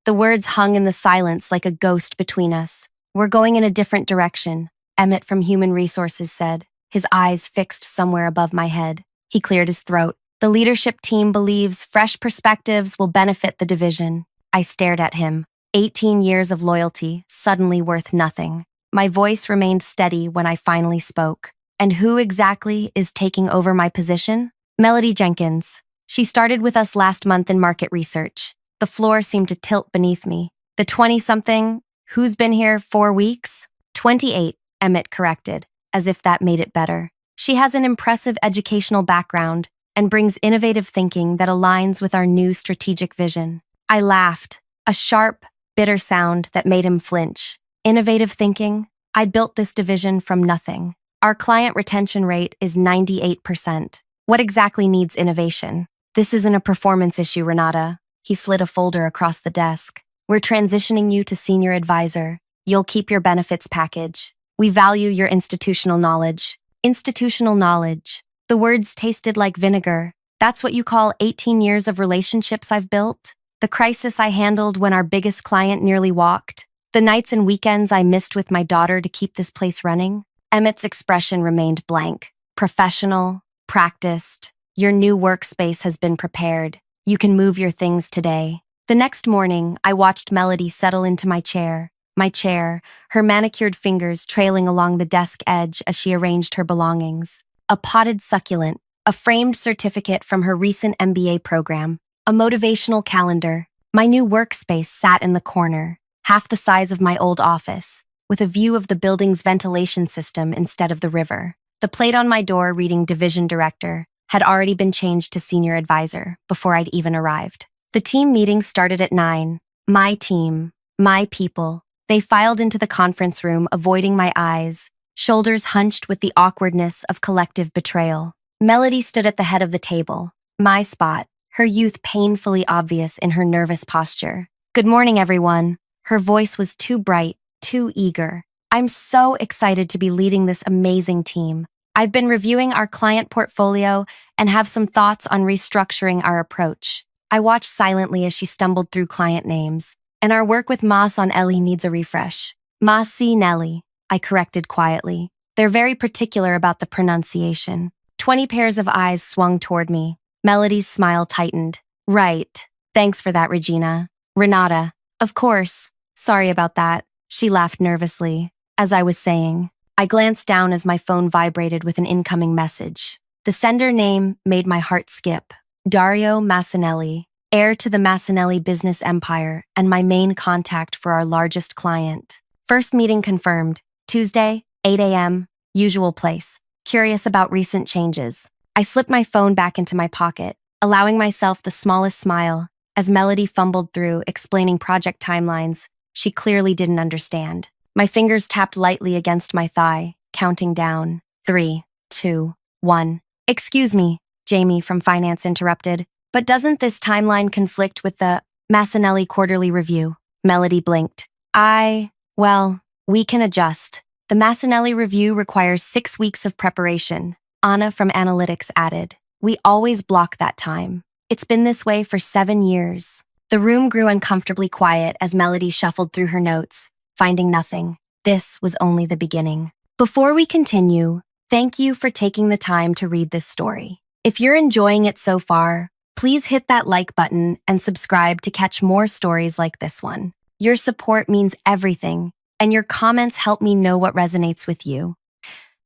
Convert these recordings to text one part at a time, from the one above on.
The words hung in the silence like a ghost between us. We're going in a different direction, Emmett from Human Resources said, his eyes fixed somewhere above my head. He cleared his throat. The leadership team believes fresh perspectives will benefit the division. I stared at him. 18 years of loyalty, suddenly worth nothing. My voice remained steady when I finally spoke. And who exactly is taking over my position? Melody Jenkins. She started with us last month in market research. The floor seemed to tilt beneath me. The 20-something, who's been here 4 weeks? 28, Emmett corrected, as if that made it better. She has an impressive educational background and brings innovative thinking that aligns with our new strategic vision. I laughed, a sharp, bitter sound that made him flinch. Innovative thinking? I built this division from nothing. Our client retention rate is 98%. What exactly needs innovation? This isn't a performance issue, Renata. He slid a folder across the desk. We're transitioning you to senior advisor. You'll keep your benefits package. We value your institutional knowledge. Institutional knowledge. The words tasted like vinegar. That's what you call 18 years of relationships I've built? The crisis I handled when our biggest client nearly walked? The nights and weekends I missed with my daughter to keep this place running? Emmett's expression remained blank. Professional, practiced. Your new workspace has been prepared. You can move your things today. The next morning, I watched Melody settle into my chair, her manicured fingers trailing along the desk edge as she arranged her belongings. A potted succulent, a framed certificate from her recent MBA program, a motivational calendar. My new workspace sat in the corner, half the size of my old office, with a view of the building's ventilation system instead of the river. The plate on my door reading Division Director had already been changed to Senior Advisor before I'd even arrived. The team meeting started at 9. My team, my people. They filed into the conference room, avoiding my eyes, shoulders hunched with the awkwardness of collective betrayal. Melody stood at the head of the table, my spot, her youth painfully obvious in her nervous posture. Good morning, everyone. Her voice was too bright, too eager. I'm so excited to be leading this amazing team. I've been reviewing our client portfolio and have some thoughts on restructuring our approach. I watched silently as she stumbled through client names, and our work with Mas on Ellie needs a refresh. Masi Nelly, I corrected quietly. They're very particular about the pronunciation. 20 pairs of eyes swung toward me. Melody's smile tightened. Right. Thanks for that, Regina. Renata. Of course. Sorry about that. She laughed nervously. As I was saying, I glanced down as my phone vibrated with an incoming message. The sender name made my heart skip. Dario Massinelli, heir to the Massinelli business empire and my main contact for our largest client. First meeting confirmed. Tuesday, 8 a.m., usual place. Curious about recent changes. I slipped my phone back into my pocket, allowing myself the smallest smile as Melody fumbled through explaining project timelines she clearly didn't understand. My fingers tapped lightly against my thigh, counting down. 3, 2, 1. Excuse me, Jamie from Finance interrupted, but doesn't this timeline conflict with the Massinelli quarterly review? Melody blinked. Well, we can adjust. The Massinelli review requires 6 weeks of preparation. Anna from Analytics added. We always block that time. It's been this way for 7 years. The room grew uncomfortably quiet as Melody shuffled through her notes, finding nothing. This was only the beginning. Before we continue, thank you for taking the time to read this story. If you're enjoying it so far, please hit that like button and subscribe to catch more stories like this one. Your support means everything, and your comments help me know what resonates with you.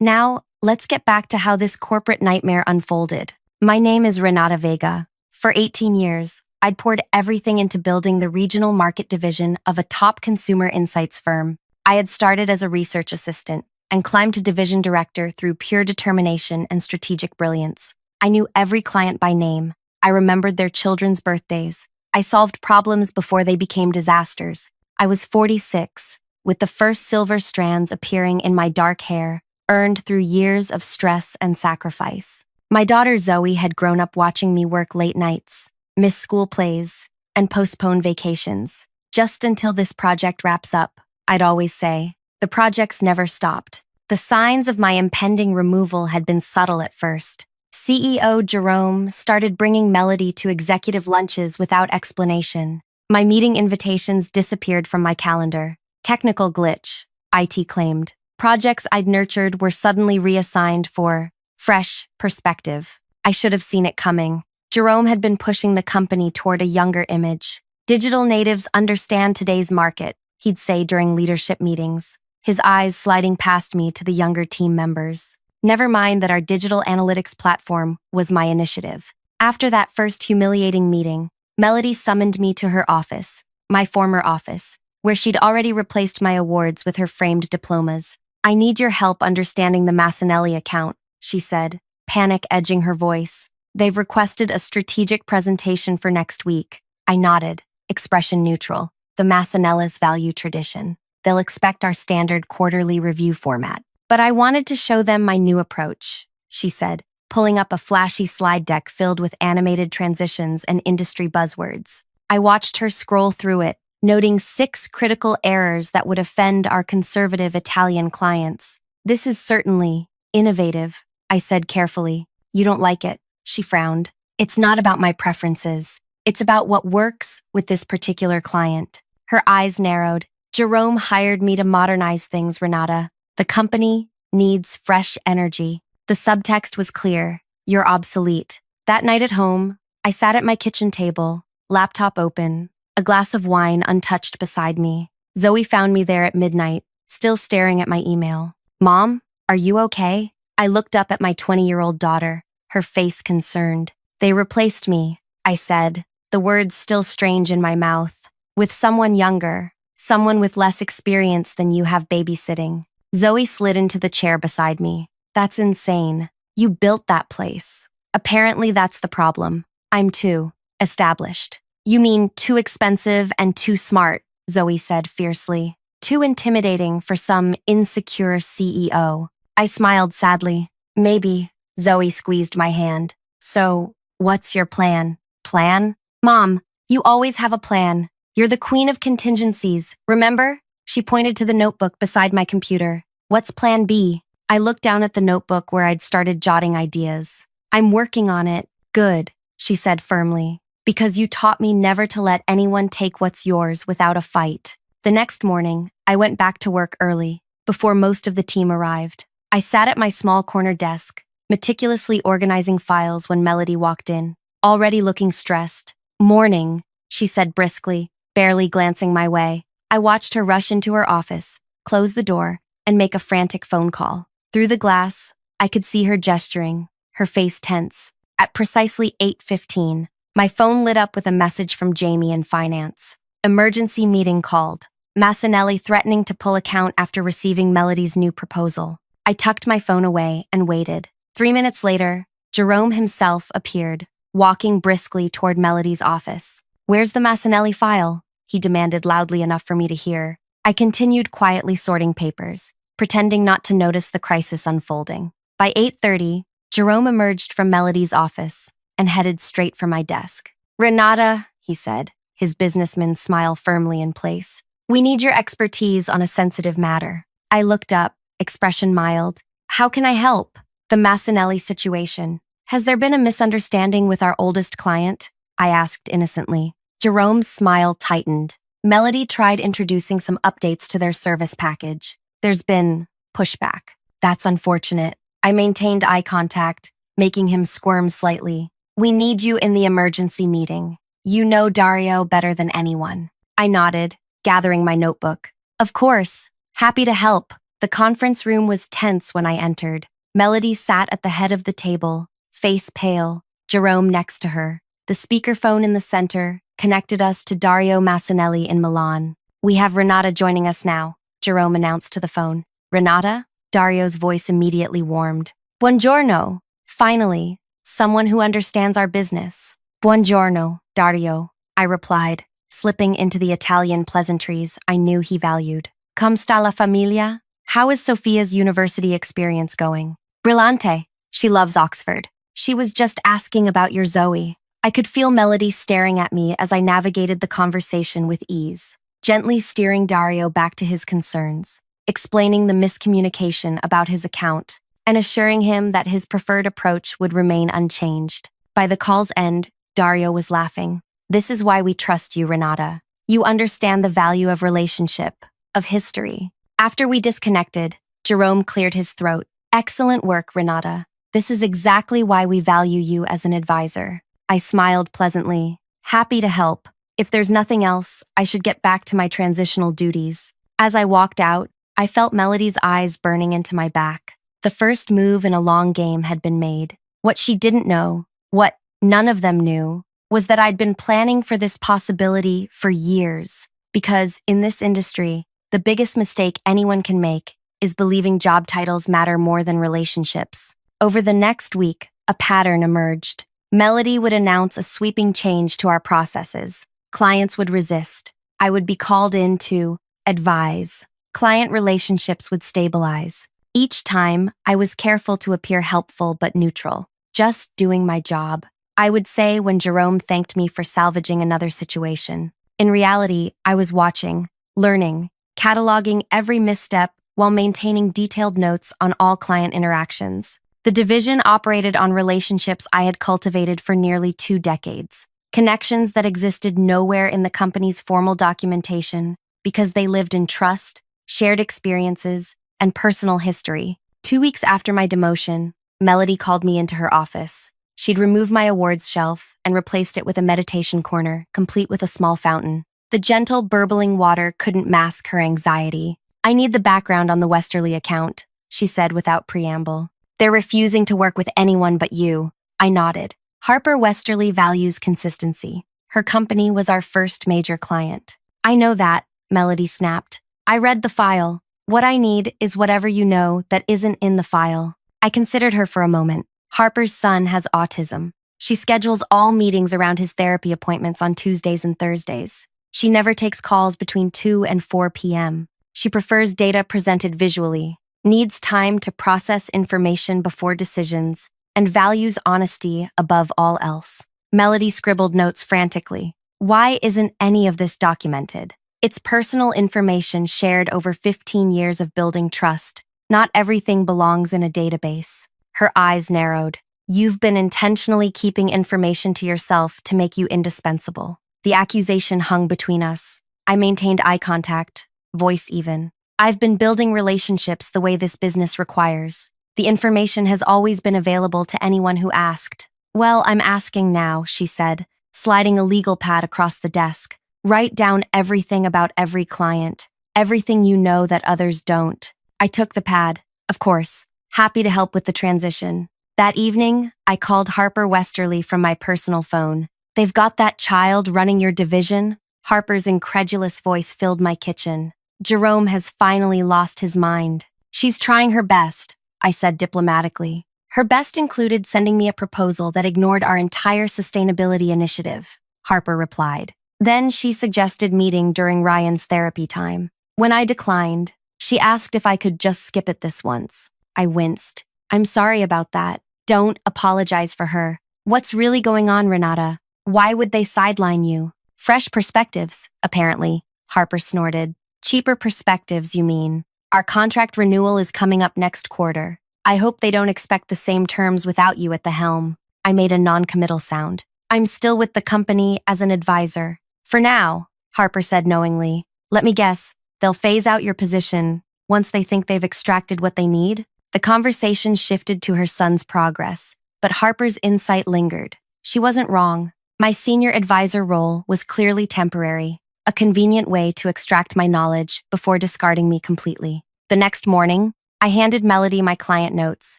Now, let's get back to how this corporate nightmare unfolded. My name is Renata Vega. For 18 years, I'd poured everything into building the regional market division of a top consumer insights firm. I had started as a research assistant and climbed to division director through pure determination and strategic brilliance. I knew every client by name. I remembered their children's birthdays. I solved problems before they became disasters. I was 46, with the first silver strands appearing in my dark hair, earned through years of stress and sacrifice. My daughter Zoe had grown up watching me work late nights, miss school plays, and postpone vacations. Just until this project wraps up, I'd always say. The projects never stopped. The signs of my impending removal had been subtle at first. CEO Jerome started bringing Melody to executive lunches without explanation. My meeting invitations disappeared from my calendar. Technical glitch, IT claimed. Projects I'd nurtured were suddenly reassigned for fresh perspective. I should have seen it coming. Jerome had been pushing the company toward a younger image. Digital natives understand today's market, he'd say during leadership meetings, his eyes sliding past me to the younger team members. Never mind that our digital analytics platform was my initiative. After that first humiliating meeting, Melody summoned me to her office, my former office, where she'd already replaced my awards with her framed diplomas. "I need your help understanding the Massanelli account," she said, panic edging her voice. "They've requested a strategic presentation for next week." I nodded, expression neutral. The Massanellas value tradition. They'll expect our standard quarterly review format. "But I wanted to show them my new approach," she said, pulling up a flashy slide deck filled with animated transitions and industry buzzwords. I watched her scroll through it, noting 6 critical errors that would offend our conservative Italian clients. "This is certainly innovative," I said carefully. "You don't like it," she frowned. "It's not about my preferences. It's about what works with this particular client." Her eyes narrowed. "Jerome hired me to modernize things, Renata. The company needs fresh energy." The subtext was clear. "You're obsolete." That night at home, I sat at my kitchen table, laptop open, a glass of wine untouched beside me. Zoe found me there at midnight, still staring at my email. "Mom, are you okay?" I looked up at my 20-year-old daughter, her face concerned. "They replaced me," I said, the words still strange in my mouth, "with someone younger, someone with less experience than you have babysitting." Zoe slid into the chair beside me. "That's insane. You built that place." "Apparently that's the problem. I'm too established." "You mean too expensive and too smart," Zoe said fiercely. "Too intimidating for some insecure CEO." I smiled sadly. "Maybe." Zoe squeezed my hand. "So, what's your plan?" "Plan? Mom, you always have a plan. You're the queen of contingencies, remember?" She pointed to the notebook beside my computer. "What's plan B?" I looked down at the notebook where I'd started jotting ideas. "I'm working on it." "Good," she said firmly, "because you taught me never to let anyone take what's yours without a fight." The next morning, I went back to work early, before most of the team arrived. I sat at my small corner desk, meticulously organizing files when Melody walked in, already looking stressed. "Morning," she said briskly, barely glancing my way. I watched her rush into her office, close the door, and make a frantic phone call. Through the glass, I could see her gesturing, her face tense. At precisely 8:15, my phone lit up with a message from Jamie in finance. "Emergency meeting called. Massanelli threatening to pull account after receiving Melody's new proposal." I tucked my phone away and waited. 3 minutes later, Jerome himself appeared, walking briskly toward Melody's office. "Where's the Massanelli file?" he demanded loudly enough for me to hear. I continued quietly sorting papers, pretending not to notice the crisis unfolding. By 8:30, Jerome emerged from Melody's office and headed straight for my desk. "Renata," he said, his businessman smile firmly in place, "we need your expertise on a sensitive matter." I looked up, expression mild. "How can I help?" "The Massanelli situation. Has there been a misunderstanding with our oldest client?" I asked innocently. Jerome's smile tightened. "Melody tried introducing some updates to their service package. There's been pushback." "That's unfortunate." I maintained eye contact, making him squirm slightly. "We need you in the emergency meeting. You know Dario better than anyone." I nodded, gathering my notebook. "Of course. Happy to help." The conference room was tense when I entered. Melody sat at the head of the table, face pale, Jerome next to her. The speakerphone in the center connected us to Dario Massanelli in Milan. "We have Renata joining us now," Jerome announced to the phone. "Renata?" Dario's voice immediately warmed. "Buongiorno. Finally, someone who understands our business." "Buongiorno, Dario," I replied, slipping into the Italian pleasantries I knew he valued. "Come sta la famiglia?" "How is Sophia's university experience going?" "Brillante. She loves Oxford. She was just asking about your Zoe." I could feel Melody staring at me as I navigated the conversation with ease, gently steering Dario back to his concerns, explaining the miscommunication about his account, and assuring him that his preferred approach would remain unchanged. By the call's end, Dario was laughing. This is why we trust you, Renata. You understand the value of relationship, of history. After we disconnected, Jerome cleared his throat. Excellent work, Renata. This is exactly why we value you as an advisor. I smiled pleasantly, happy to help. If there's nothing else, I should get back to my transitional duties. As I walked out, I felt Melody's eyes burning into my back. The first move in a long game had been made. What she didn't know, what none of them knew, was that I'd been planning for this possibility for years. Because in this industry, the biggest mistake anyone can make is believing job titles matter more than relationships. Over the next week, a pattern emerged. Melody would announce a sweeping change to our processes. Clients would resist. I would be called in to advise. Client relationships would stabilize. Each time, I was careful to appear helpful but neutral, just doing my job. I would say when Jerome thanked me for salvaging another situation. In reality, I was watching, learning, cataloging every misstep while maintaining detailed notes on all client interactions. The division operated on relationships I had cultivated for nearly 2 decades, connections that existed nowhere in the company's formal documentation because they lived in trust, shared experiences, and personal history. 2 weeks after my demotion, Melody called me into her office. She'd removed my awards shelf and replaced it with a meditation corner, complete with a small fountain. The gentle, burbling water couldn't mask her anxiety. I need the background on the Westerly account, she said without preamble. They're refusing to work with anyone but you. I nodded. Harper Westerly values consistency. Her company was our first major client. I know that, Melody snapped. I read the file. What I need is whatever you know that isn't in the file. I considered her for a moment. Harper's son has autism. She schedules all meetings around his therapy appointments on Tuesdays and Thursdays. She never takes calls between 2 and 4 p.m. She prefers data presented visually, needs time to process information before decisions, and values honesty above all else. Melody scribbled notes frantically. Why isn't any of this documented? It's personal information shared over 15 years of building trust. Not everything belongs in a database. Her eyes narrowed. You've been intentionally keeping information to yourself to make you indispensable. The accusation hung between us. I maintained eye contact, voice even. I've been building relationships the way this business requires. The information has always been available to anyone who asked. Well, I'm asking now, she said, sliding a legal pad across the desk. Write down everything about every client, everything you know that others don't. I took the pad, of course, happy to help with the transition. That evening, I called Harper Westerly from my personal phone. They've got that child running your division? Harper's incredulous voice filled my kitchen. Jerome has finally lost his mind. She's trying her best, I said diplomatically. Her best included sending me a proposal that ignored our entire sustainability initiative, Harper replied. Then she suggested meeting during Ryan's therapy time. When I declined, she asked if I could just skip it this once. I winced. I'm sorry about that. Don't apologize for her. What's really going on, Renata? Why would they sideline you? Fresh perspectives, apparently, Harper snorted. Cheaper perspectives, you mean? Our contract renewal is coming up next quarter. I hope they don't expect the same terms without you at the helm. I made a non-committal sound. I'm still with the company as an advisor. For now, Harper said knowingly. Let me guess, they'll phase out your position once they think they've extracted what they need? The conversation shifted to her son's progress, but Harper's insight lingered. She wasn't wrong. My senior advisor role was clearly temporary, a convenient way to extract my knowledge before discarding me completely. The next morning, I handed Melody my client notes,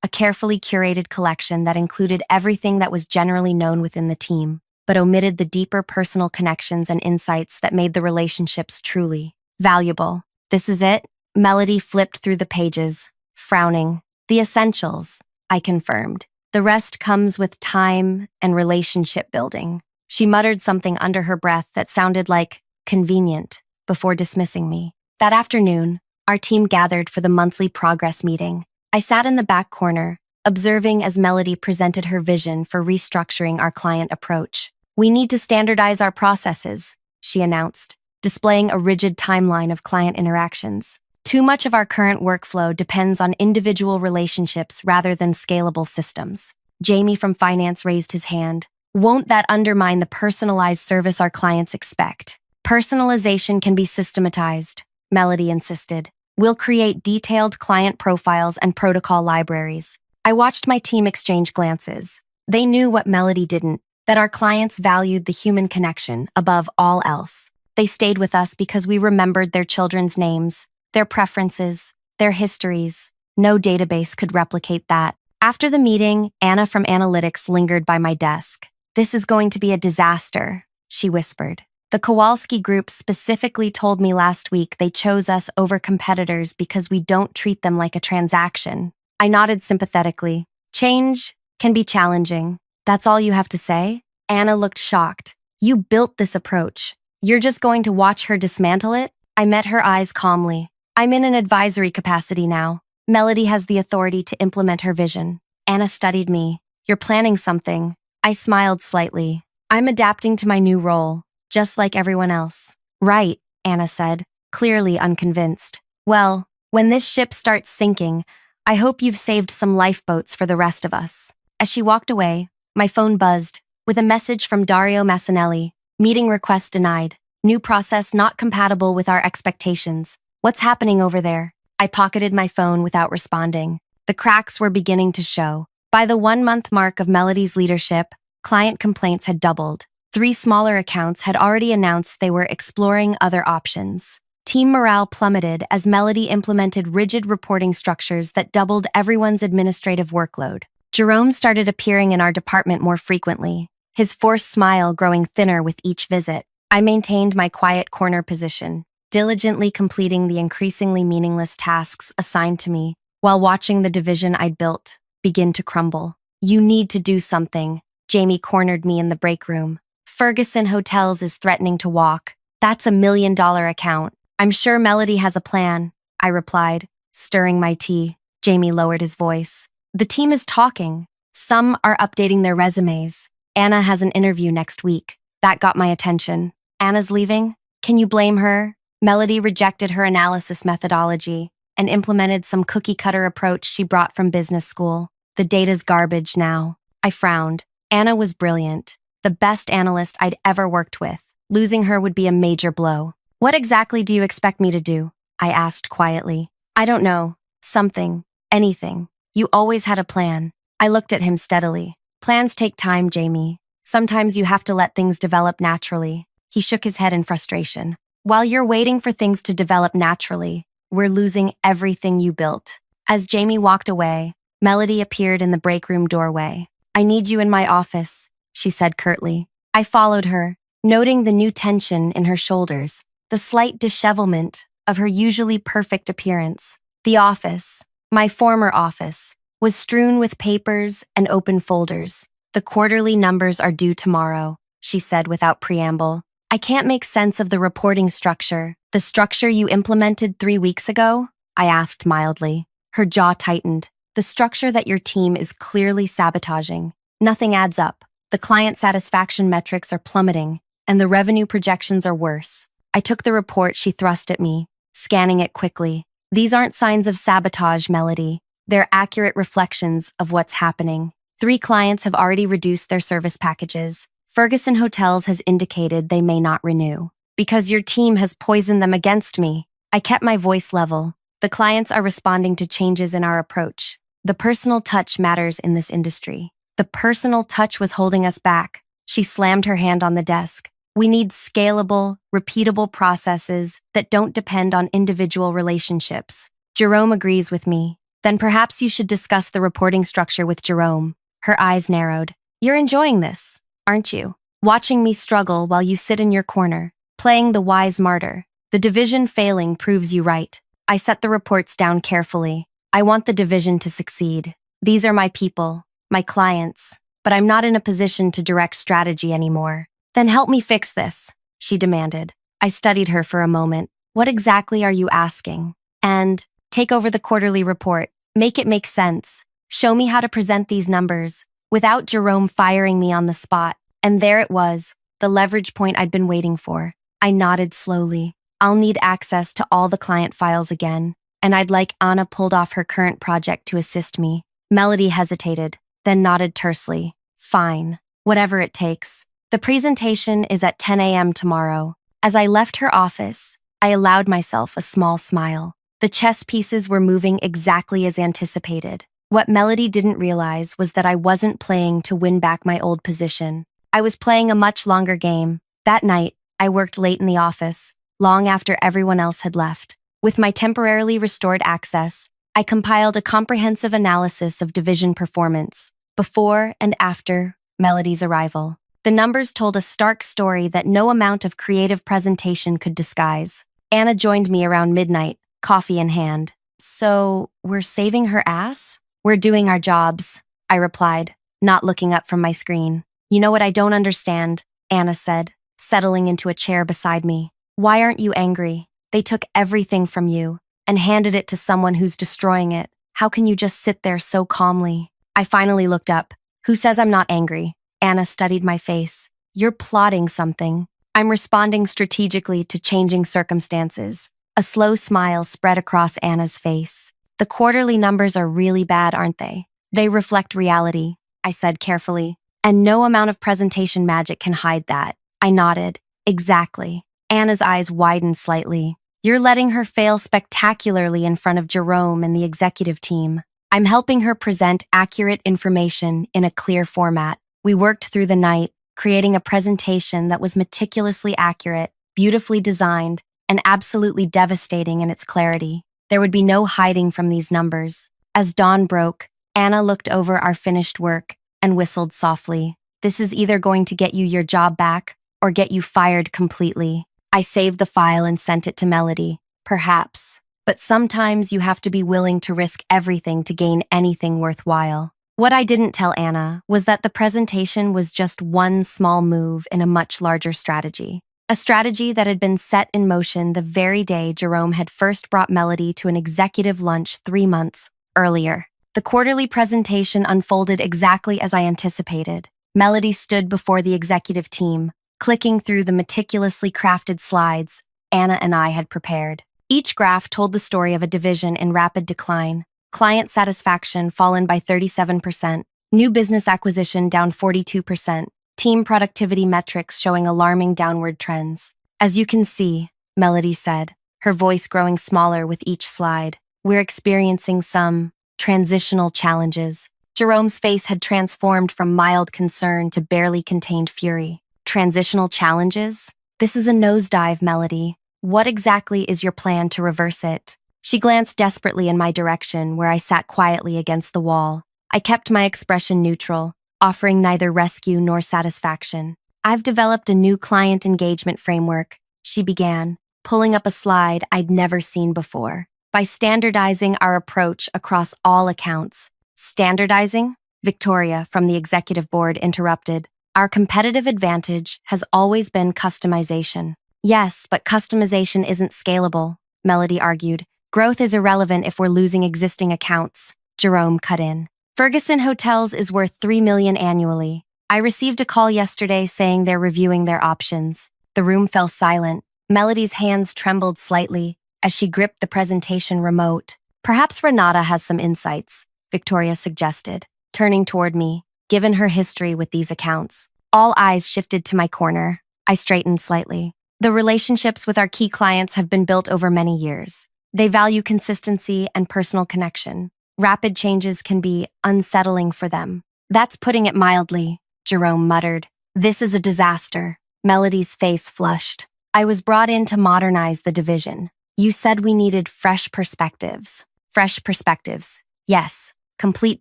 a carefully curated collection that included everything that was generally known within the team, but omitted the deeper personal connections and insights that made the relationships truly valuable. This is it? Melody flipped through the pages, frowning. The essentials, I confirmed. The rest comes with time and relationship building. She muttered something under her breath that sounded like convenient before dismissing me. That afternoon, our team gathered for the monthly progress meeting. I sat in the back corner, observing as Melody presented her vision for restructuring our client approach. We need to standardize our processes, she announced, displaying a rigid timeline of client interactions. Too much of our current workflow depends on individual relationships rather than scalable systems. Jamie from finance raised his hand. Won't that undermine the personalized service our clients expect? Personalization can be systematized, Melody insisted. We'll create detailed client profiles and protocol libraries. I watched my team exchange glances. They knew what Melody didn't, that our clients valued the human connection above all else. They stayed with us because we remembered their children's names, their preferences, their histories. No database could replicate that. After the meeting, Anna from Analytics lingered by my desk. "This is going to be a disaster," she whispered. "The Kowalski Group specifically told me last week they chose us over competitors because we don't treat them like a transaction." I nodded sympathetically. "Change can be challenging. That's all you have to say?" Anna looked shocked. "You built this approach. You're just going to watch her dismantle it?" I met her eyes calmly. "I'm in an advisory capacity now. Melody has the authority to implement her vision." Anna studied me. "You're planning something." I smiled slightly. "I'm adapting to my new role, just like everyone else." "Right," Anna said, clearly unconvinced. "Well, when this ship starts sinking, I hope you've saved some lifeboats for the rest of us." As she walked away, my phone buzzed with a message from Dario Massanelli. "Meeting request denied. New process not compatible with our expectations. What's happening over there?" I pocketed my phone without responding. The cracks were beginning to show. By the 1-month mark of Melody's leadership, client complaints had doubled. 3 smaller accounts had already announced they were exploring other options. Team morale plummeted as Melody implemented rigid reporting structures that doubled everyone's administrative workload. Jerome started appearing in our department more frequently, his forced smile growing thinner with each visit. I maintained my quiet corner position, diligently completing the increasingly meaningless tasks assigned to me, while watching the division I'd built begin to crumble. "You need to do something," Jamie cornered me in the break room. "Ferguson Hotels is threatening to walk. That's $1 million account. I'm sure Melody has a plan," I replied, stirring my tea. Jamie lowered his voice. "The team is talking. Some are updating their resumes. Anna has an interview next week." That got my attention. "Anna's leaving? Can you blame her?" Melody rejected her analysis methodology and implemented some cookie-cutter approach she brought from business school. "The data's garbage now." I frowned. Anna was brilliant, the best analyst I'd ever worked with. Losing her would be a major blow. "What exactly do you expect me to do?" I asked quietly. "I don't know. Something. Anything. You always had a plan." I looked at him steadily. "Plans take time, Jamie. Sometimes you have to let things develop naturally." He shook his head in frustration. "While you're waiting for things to develop naturally, we're losing everything you built." As Jamie walked away, Melody appeared in the break room doorway. "I need you in my office," she said curtly. I followed her, noting the new tension in her shoulders, the slight dishevelment of her usually perfect appearance. The office, my former office, was strewn with papers and open folders. "The quarterly numbers are due tomorrow," she said without preamble. "I can't make sense of the reporting structure." "The structure you implemented 3 weeks ago?" I asked mildly. Her jaw tightened. "The structure that your team is clearly sabotaging. Nothing adds up. The client satisfaction metrics are plummeting, and the revenue projections are worse." I took the report she thrust at me, scanning it quickly. "These aren't signs of sabotage, Melody. They're accurate reflections of what's happening. 3 clients have already reduced their service packages. Ferguson Hotels has indicated they may not renew. Because your team has poisoned them against me." I kept my voice level. "The clients are responding to changes in our approach. The personal touch matters in this industry. The personal touch was holding us back." She slammed her hand on the desk. "We need scalable, repeatable processes that don't depend on individual relationships." Jerome agrees with me. "Then perhaps you should discuss the reporting structure with Jerome." Her eyes narrowed. "You're enjoying this, aren't you? Watching me struggle while you sit in your corner, playing the wise martyr. The division failing proves you right." I set the reports down carefully. "I want the division to succeed. These are my people, my clients, but I'm not in a position to direct strategy anymore." "Then help me fix this," she demanded. I studied her for a moment. "What exactly are you asking?" "And take over the quarterly report. Make it make sense. Show me how to present these numbers without Jerome firing me on the spot." And there it was, the leverage point I'd been waiting for. I nodded slowly. "I'll need access to all the client files again, and I'd like Anna pulled off her current project to assist me." Melody hesitated, then nodded tersely. "Fine. Whatever it takes. The presentation is at 10 a.m. tomorrow. As I left her office, I allowed myself a small smile. The chess pieces were moving exactly as anticipated. What Melody didn't realize was that I wasn't playing to win back my old position. I was playing a much longer game. That night, I worked late in the office, long after everyone else had left. With my temporarily restored access, I compiled a comprehensive analysis of division performance, before and after Melody's arrival. The numbers told a stark story that no amount of creative presentation could disguise. Anna joined me around midnight, coffee in hand. "So, we're saving her ass?" "We're doing our jobs," I replied, not looking up from my screen. "You know what I don't understand," Anna said, settling into a chair beside me. "Why aren't you angry? They took everything from you and handed it to someone who's destroying it. How can you just sit there so calmly?" I finally looked up. "Who says I'm not angry?" Anna studied my face. "You're plotting something." "I'm responding strategically to changing circumstances." A slow smile spread across Anna's face. "The quarterly numbers are really bad, aren't they?" "They reflect reality," I said carefully. "And no amount of presentation magic can hide that." I nodded. "Exactly." Anna's eyes widened slightly. "You're letting her fail spectacularly in front of Jerome and the executive team." "I'm helping her present accurate information in a clear format." We worked through the night, creating a presentation that was meticulously accurate, beautifully designed, and absolutely devastating in its clarity. There would be no hiding from these numbers. As dawn broke, Anna looked over our finished work and whistled softly. "This is either going to get you your job back or get you fired completely." I saved the file and sent it to Melody. "Perhaps. But sometimes you have to be willing to risk everything to gain anything worthwhile." What I didn't tell Anna was that the presentation was just one small move in a much larger strategy. A strategy that had been set in motion the very day Jerome had first brought Melody to an executive lunch 3 months earlier. The quarterly presentation unfolded exactly as I anticipated. Melody stood before the executive team, clicking through the meticulously crafted slides Anna and I had prepared. Each graph told the story of a division in rapid decline. Client satisfaction fallen by 37%, new business acquisition down 42%, team productivity metrics showing alarming downward trends. "As you can see," Melody said, her voice growing smaller with each slide, "we're experiencing some transitional challenges." Jerome's face had transformed from mild concern to barely contained fury. "Transitional challenges? This is a nosedive, Melody. What exactly is your plan to reverse it?" She glanced desperately in my direction, where I sat quietly against the wall. I kept my expression neutral, offering neither rescue nor satisfaction. "I've developed a new client engagement framework," she began, pulling up a slide I'd never seen before. "By standardizing our approach across all accounts." "Standardizing?" Victoria, from the executive board, interrupted. "Our competitive advantage has always been customization." "Yes, but customization isn't scalable," Melody argued. "Growth is irrelevant if we're losing existing accounts," Jerome cut in. "Ferguson Hotels is worth $3 million annually. I received a call yesterday saying they're reviewing their options." The room fell silent. Melody's hands trembled slightly as she gripped the presentation remote. "Perhaps Renata has some insights," Victoria suggested, turning toward me, given her history with these accounts. All eyes shifted to my corner. I straightened slightly. "The relationships with our key clients have been built over many years. They value consistency and personal connection. Rapid changes can be unsettling for them." "That's putting it mildly," Jerome muttered. "This is a disaster." Melody's face flushed. "I was brought in to modernize the division. You said we needed fresh perspectives." "Fresh perspectives. Yes. Complete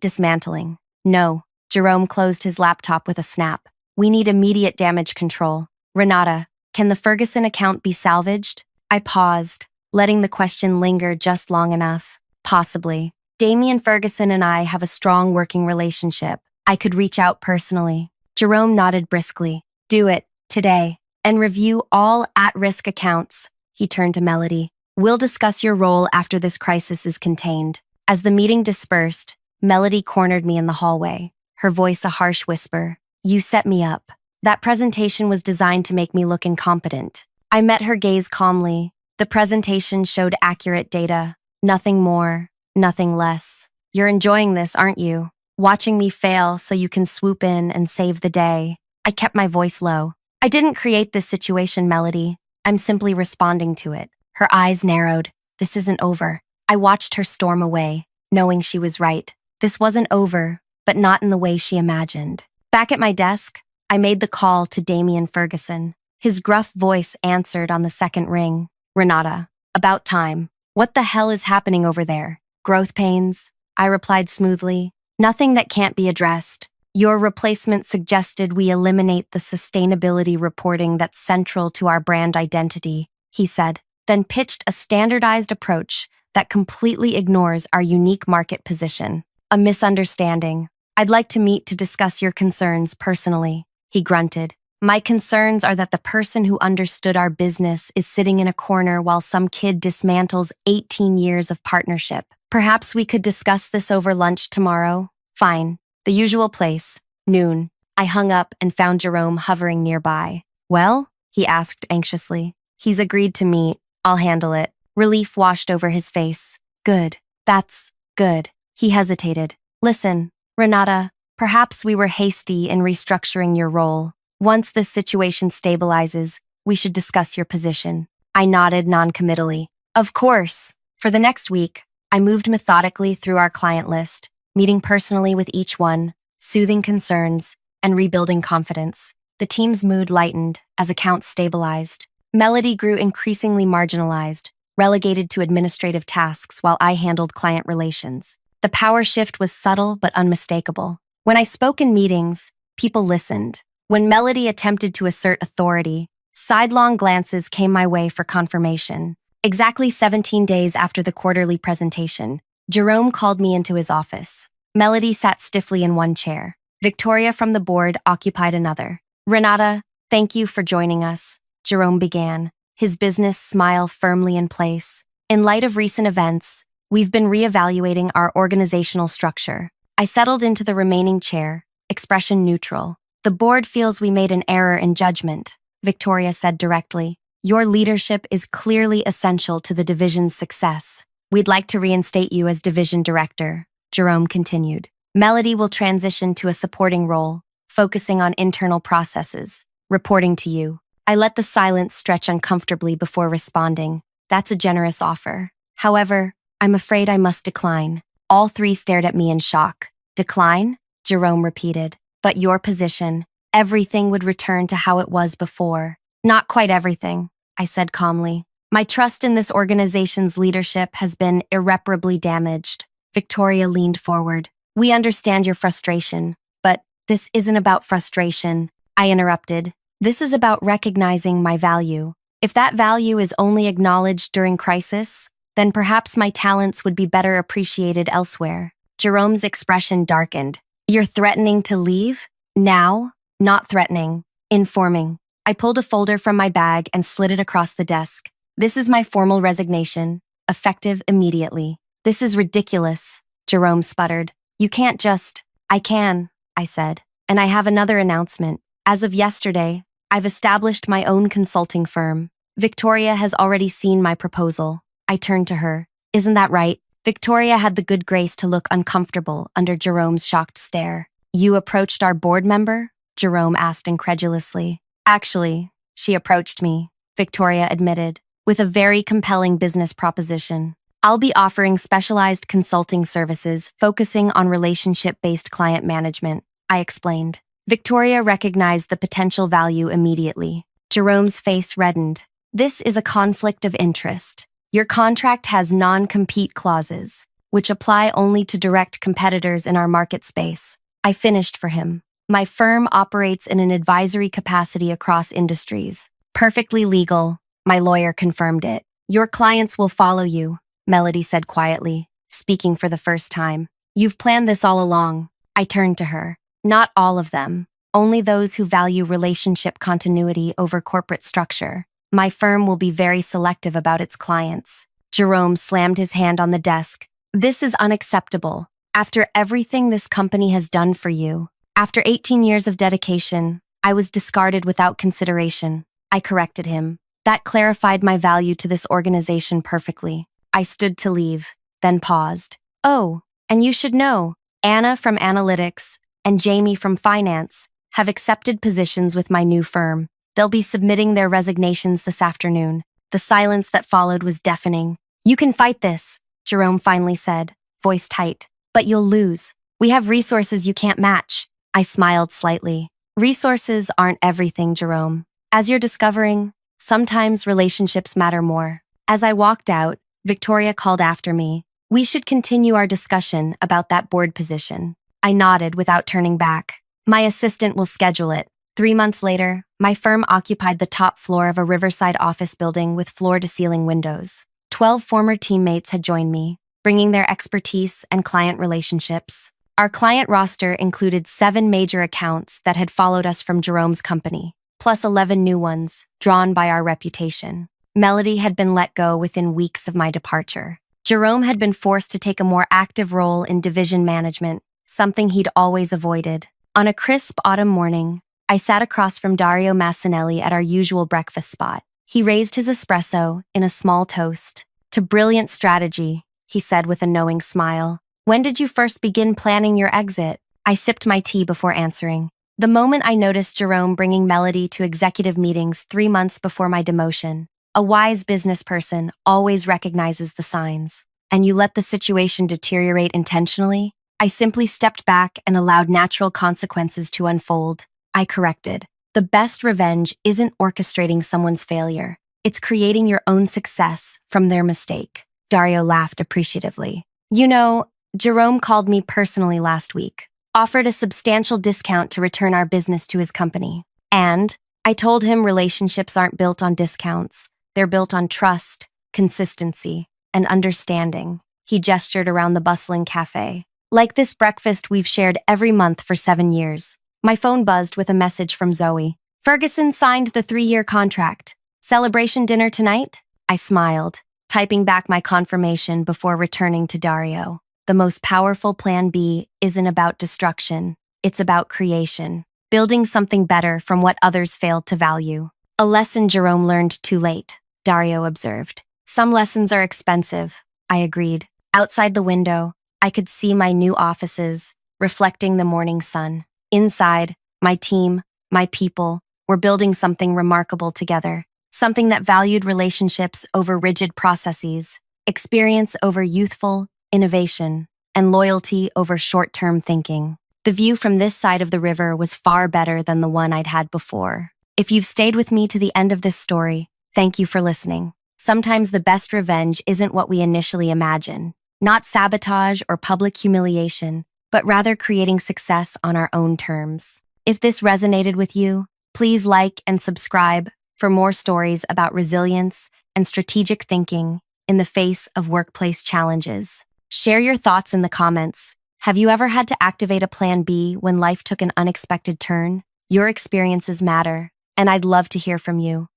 dismantling." "No." Jerome closed his laptop with a snap. "We need immediate damage control. Renata, can the Ferguson account be salvaged?" I paused, letting the question linger just long enough. "Possibly. Damian Ferguson and I have a strong working relationship. I could reach out personally." Jerome nodded briskly. "Do it, today, and review all at-risk accounts." He turned to Melody. "We'll discuss your role after this crisis is contained." As the meeting dispersed, Melody cornered me in the hallway, her voice a harsh whisper. "You set me up. That presentation was designed to make me look incompetent." I met her gaze calmly. The presentation showed accurate data. Nothing more, nothing less. "You're enjoying this, aren't you?" watching me fail so you can swoop in and save the day. I kept my voice low. I didn't create this situation, Melody. I'm simply responding to it. Her eyes narrowed. This isn't over. I watched her storm away, knowing she was right. This wasn't over, but not in the way she imagined. Back at my desk, I made the call to Damian Ferguson. His gruff voice answered on the second ring. Renata, about time. What the hell is happening over there? Growth pains? I replied smoothly. Nothing that can't be addressed. Your replacement suggested we eliminate the sustainability reporting that's central to our brand identity, he said, then pitched a standardized approach that completely ignores our unique market position. A misunderstanding. I'd like to meet to discuss your concerns personally, he grunted. My concerns are that the person who understood our business is sitting in a corner while some kid dismantles 18 years of partnership. Perhaps we could discuss this over lunch tomorrow? Fine. The usual place. Noon. I hung up and found Jerome hovering nearby. Well? He asked anxiously. He's agreed to meet. I'll handle it. Relief washed over his face. Good. That's good. He hesitated. Listen, Renata, perhaps we were hasty in restructuring your role. Once this situation stabilizes, we should discuss your position. I nodded noncommittally. Of course. For the next week, I moved methodically through our client list, meeting personally with each one, soothing concerns, and rebuilding confidence. The team's mood lightened as accounts stabilized. Melody grew increasingly marginalized, relegated to administrative tasks while I handled client relations. The power shift was subtle but unmistakable. When I spoke in meetings, people listened. When Melody attempted to assert authority, sidelong glances came my way for confirmation. Exactly 17 days after the quarterly presentation, Jerome called me into his office. Melody sat stiffly in one chair. Victoria from the board occupied another. Renata, thank you for joining us, Jerome began, his business smile firmly in place. In light of recent events, we've been reevaluating our organizational structure. I settled into the remaining chair, expression neutral. The board feels we made an error in judgment, Victoria said directly. Your leadership is clearly essential to the division's success. We'd like to reinstate you as division director, Jerome continued. Melody will transition to a supporting role, focusing on internal processes, reporting to you. I let the silence stretch uncomfortably before responding. That's a generous offer. However, I'm afraid I must decline. All three stared at me in shock. Decline? Jerome repeated. But your position, everything would return to how it was before. Not quite everything, I said calmly. My trust in this organization's leadership has been irreparably damaged. Victoria leaned forward. We understand your frustration, but this isn't about frustration, I interrupted. This is about recognizing my value. If that value is only acknowledged during crisis, then perhaps my talents would be better appreciated elsewhere. Jerome's expression darkened. You're threatening to leave? Now? Not threatening. Informing. I pulled a folder from my bag and slid it across the desk. This is my formal resignation, effective immediately. This is ridiculous, Jerome sputtered. You can't just… I can, I said. And I have another announcement. As of yesterday, I've established my own consulting firm. Victoria has already seen my proposal. I turned to her. Isn't that right? Victoria had the good grace to look uncomfortable under Jerome's shocked stare. You approached our board member? Jerome asked incredulously. Actually, she approached me, Victoria admitted, with a very compelling business proposition. I'll be offering specialized consulting services focusing on relationship-based client management, I explained. Victoria recognized the potential value immediately. Jerome's face reddened. This is a conflict of interest. Your contract has non-compete clauses, which apply only to direct competitors in our market space. I finished for him. My firm operates in an advisory capacity across industries. Perfectly legal, my lawyer confirmed it. Your clients will follow you, Melody said quietly, speaking for the first time. You've planned this all along. I turned to her. Not all of them. Only those who value relationship continuity over corporate structure. My firm will be very selective about its clients. Jerome slammed his hand on the desk. This is unacceptable. After everything this company has done for you, after 18 years of dedication, I was discarded without consideration. I corrected him. That clarified my value to this organization perfectly. I stood to leave, then paused. Oh, and you should know, Anna from Analytics and Jamie from Finance have accepted positions with my new firm. They'll be submitting their resignations this afternoon. The silence that followed was deafening. You can fight this, Jerome finally said, voice tight. But you'll lose. We have resources you can't match. I smiled slightly. Resources aren't everything, Jerome. As you're discovering, sometimes relationships matter more. As I walked out, Victoria called after me. We should continue our discussion about that board position. I nodded without turning back. My assistant will schedule it. 3 months later, my firm occupied the top floor of a riverside office building with floor-to-ceiling windows. 12 former teammates had joined me, bringing their expertise and client relationships. Our client roster included 7 major accounts that had followed us from Jerome's company, plus 11 new ones, drawn by our reputation. Melody had been let go within weeks of my departure. Jerome had been forced to take a more active role in division management, something he'd always avoided. On a crisp autumn morning, I sat across from Dario Massinelli at our usual breakfast spot. He raised his espresso in a small toast. "To brilliant strategy," he said with a knowing smile. "When did you first begin planning your exit?" I sipped my tea before answering. The moment I noticed Jerome bringing Melody to executive meetings 3 months before my demotion. A wise business person always recognizes the signs. "And you let the situation deteriorate intentionally?" I simply stepped back and allowed natural consequences to unfold. I corrected. The best revenge isn't orchestrating someone's failure. It's creating your own success from their mistake. Dario laughed appreciatively. "You know, Jerome called me personally last week, offered a substantial discount to return our business to his company. And I told him relationships aren't built on discounts. They're built on trust, consistency, and understanding." He gestured around the bustling cafe. "Like this breakfast we've shared every month for 7 years. My phone buzzed with a message from Zoe. "Ferguson signed the 3-year contract. Celebration dinner tonight?" I smiled, typing back my confirmation before returning to Dario. The most powerful plan B isn't about destruction. It's about creation, building something better from what others failed to value. "A lesson Jerome learned too late," Dario observed. "Some lessons are expensive," I agreed. Outside the window, I could see my new offices, reflecting the morning sun. Inside, my team, my people, were building something remarkable together. Something that valued relationships over rigid processes, experience over youthful innovation, and loyalty over short-term thinking. The view from this side of the river was far better than the one I'd had before. If you've stayed with me to the end of this story, thank you for listening. Sometimes the best revenge isn't what we initially imagine. Not sabotage or public humiliation, but rather creating success on our own terms. If this resonated with you, please like and subscribe for more stories about resilience and strategic thinking in the face of workplace challenges. Share your thoughts in the comments. Have you ever had to activate a plan B when life took an unexpected turn? Your experiences matter, and I'd love to hear from you.